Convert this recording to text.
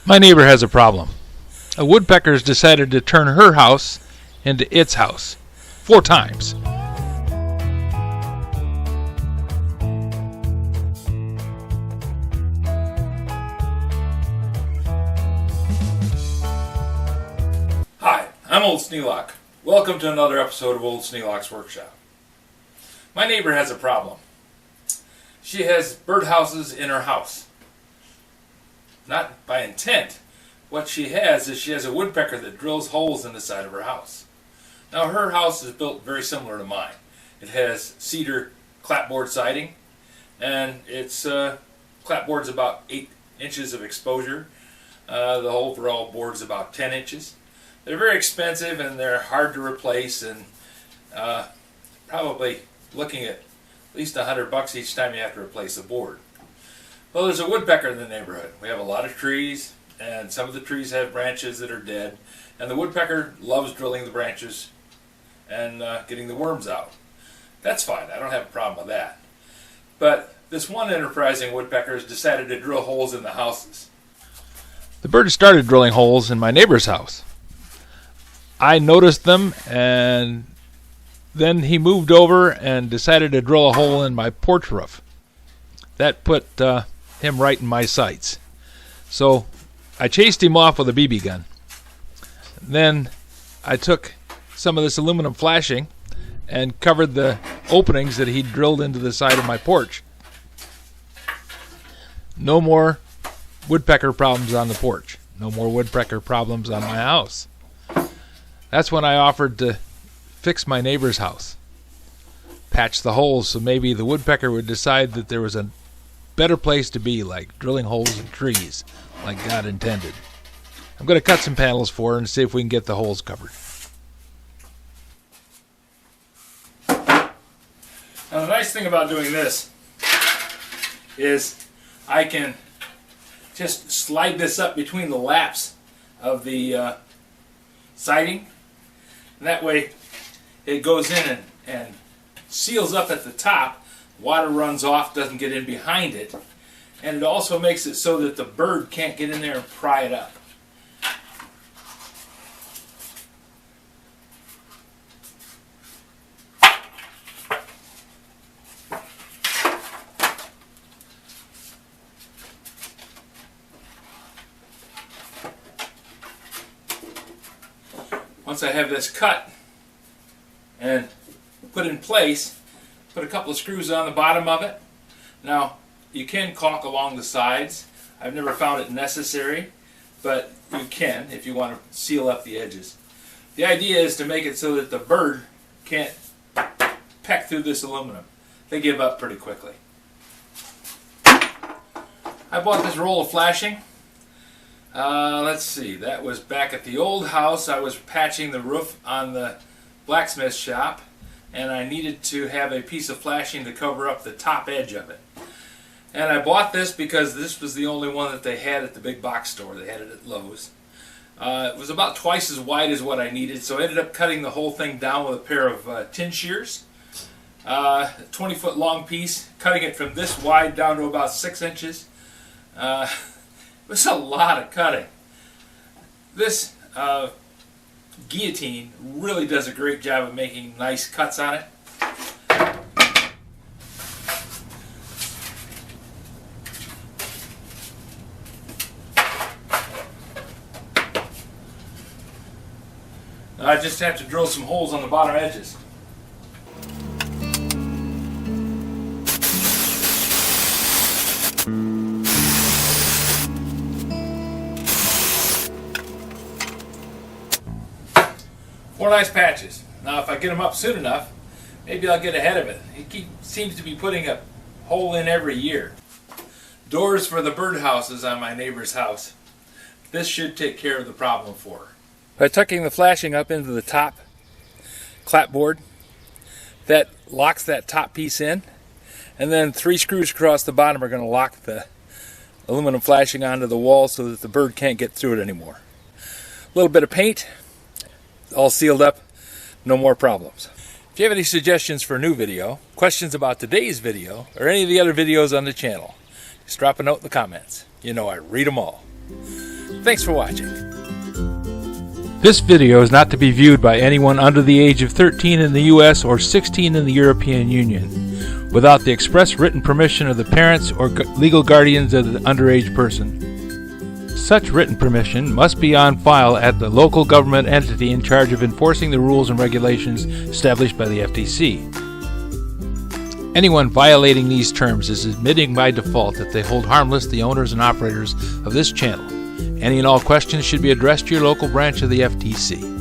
My neighbor has a problem. A woodpecker's decided to turn her house into its house 4 times. Hi, I'm Old Sneelock. Welcome to another episode of Old Sneelock's Workshop. My neighbor has a problem. She has birdhouses in her house. Not by intent. What she has is she has a woodpecker that drills holes in the side of her house. Now her house is built very similar to mine. It has cedar clapboard siding, and its clapboard's about 8 inches of exposure. The overall board's about 10 inches. They're very expensive and they're hard to replace, and probably looking at least $100 each time you have to replace the board. Well, there's a woodpecker in the neighborhood. We have a lot of trees, and some of the trees have branches that are dead, and the woodpecker loves drilling the branches and getting the worms out. That's fine. I don't have a problem with that. But this one enterprising woodpecker has decided to drill holes in the houses. The bird started drilling holes in my neighbor's house. I noticed them, and then he moved over and decided to drill a hole in my porch roof. That put him right in my sights. So I chased him off with a BB gun. Then I took some of this aluminum flashing and covered the openings that he drilled into the side of my porch. No more woodpecker problems on the porch. No more woodpecker problems on my house. That's when I offered to fix my neighbor's house. Patch the holes so maybe the woodpecker would decide that there was a better place to be, like drilling holes in trees, like God intended. I'm going to cut some panels for her and see if we can get the holes covered. Now the nice thing about doing this is I can just slide this up between the laps of the siding, and that way it goes in and seals up at the top. Water runs off, doesn't get in behind it, and it also makes it so that the bird can't get in there and pry it up. Once I have this cut and put in place, put a couple of screws on the bottom of it. Now, you can caulk along the sides. I've never found it necessary, but you can if you want to seal up the edges. The idea is to make it so that the bird can't peck through this aluminum. They give up pretty quickly. I bought this roll of flashing. Let's see, that was back at the old house. I was patching the roof on the blacksmith shop, and I needed to have a piece of flashing to cover up the top edge of it. And I bought this because this was the only one that they had at the big box store. They had it at Lowe's. It was about twice as wide as what I needed, so I ended up cutting the whole thing down with a pair of tin shears. A 20-foot long piece, cutting it from this wide down to about 6 inches. It was a lot of cutting. This guillotine really does a great job of making nice cuts on it. Now I just have to drill some holes on the bottom edges. Four nice patches. Now if I get them up soon enough, maybe I'll get ahead of it. He seems to be putting a hole in every year. Doors for the birdhouses on my neighbor's house. This should take care of the problem for her. By tucking the flashing up into the top clapboard, that locks that top piece in, and then 3 screws across the bottom are going to lock the aluminum flashing onto the wall so that the bird can't get through it anymore. A little bit of paint, all sealed up, no more problems. If you have any suggestions for a new video, questions about today's video, or any of the other videos on the channel, just drop a note in the comments. You know I read them all. Thanks for watching. This video is not to be viewed by anyone under the age of 13 in the U.S. or 16 in the European Union, without the express written permission of the parents or legal guardians of the underage person. Such written permission must be on file at the local government entity in charge of enforcing the rules and regulations established by the FTC. Anyone violating these terms is admitting by default that they hold harmless the owners and operators of this channel. Any and all questions should be addressed to your local branch of the FTC.